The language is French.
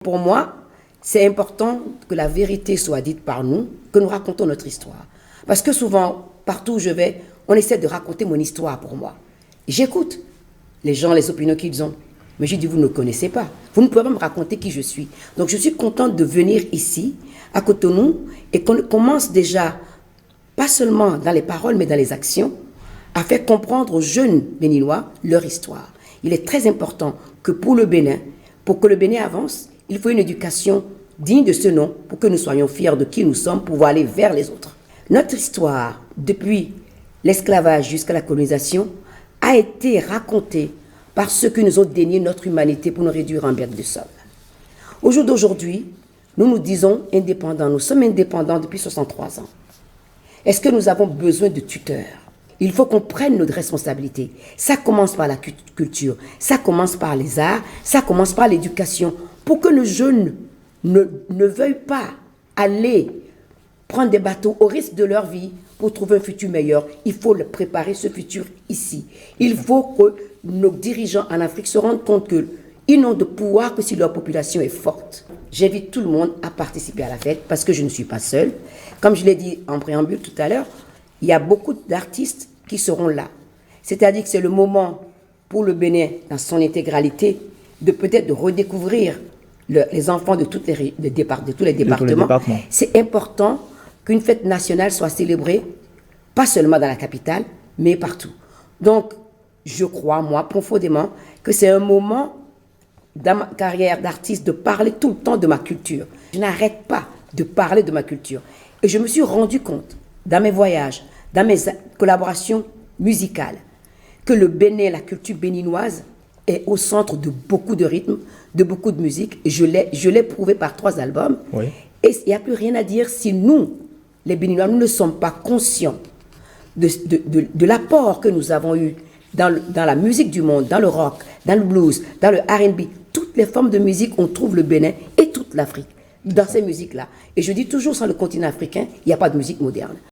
Pour moi, c'est important que la vérité soit dite par nous, que nous racontons notre histoire. Parce que souvent, partout où je vais, on essaie de raconter mon histoire pour moi. J'écoute les gens, les opinions qu'ils ont. Mais je dis, vous ne connaissez pas. Vous ne pouvez pas me raconter qui je suis. Donc je suis contente de venir ici, à Cotonou, et qu'on commence déjà, pas seulement dans les paroles, mais dans les actions, à faire comprendre aux jeunes Béninois leur histoire. Il est très important que pour le Bénin, pour que le Bénin avance, il faut une éducation digne de ce nom pour que nous soyons fiers de qui nous sommes, pour pouvoir aller vers les autres. Notre histoire, depuis l'esclavage jusqu'à la colonisation, a été racontée par ceux qui nous ont dénié notre humanité pour nous réduire en bête de somme. Au jour d'aujourd'hui, nous nous disons indépendants. Nous sommes indépendants depuis 63 ans. Est-ce que nous avons besoin de tuteurs? Il faut qu'on prenne notre responsabilité. Ça commence par la culture, ça commence par les arts, ça commence par l'éducation. Pour que nos jeunes ne veuillent pas aller prendre des bateaux au risque de leur vie pour trouver un futur meilleur, il faut préparer ce futur ici. Il faut que nos dirigeants en Afrique se rendent compte qu'ils n'ont de pouvoir que si leur population est forte. J'invite tout le monde à participer à la fête parce que je ne suis pas seule. Comme je l'ai dit en préambule tout à l'heure, il y a beaucoup d'artistes qui seront là. C'est-à-dire que c'est le moment pour le Bénin, dans son intégralité, de peut-être de redécouvrir les enfants de tous les départements. C'est important qu'une fête nationale soit célébrée, pas seulement dans la capitale, mais partout. Donc, je crois, moi, profondément, que c'est un moment dans ma carrière d'artiste de parler tout le temps de ma culture. Je n'arrête pas de parler de ma culture. Et je me suis rendu compte, dans mes voyages, dans mes collaborations musicales, que le Bénin, la culture béninoise, est au centre de beaucoup de rythmes, de beaucoup de musique. Et je l'ai prouvé par 3 albums. Oui. Et il n'y a plus rien à dire si nous, les Béninois, nous ne sommes pas conscients de l'apport que nous avons eu dans la musique du monde, dans le rock, dans le blues, dans le R&B. Toutes les formes de musique, on trouve le Bénin et toute l'Afrique dans ces musiques-là. Et je dis toujours, sans le continent africain, il n'y a pas de musique moderne.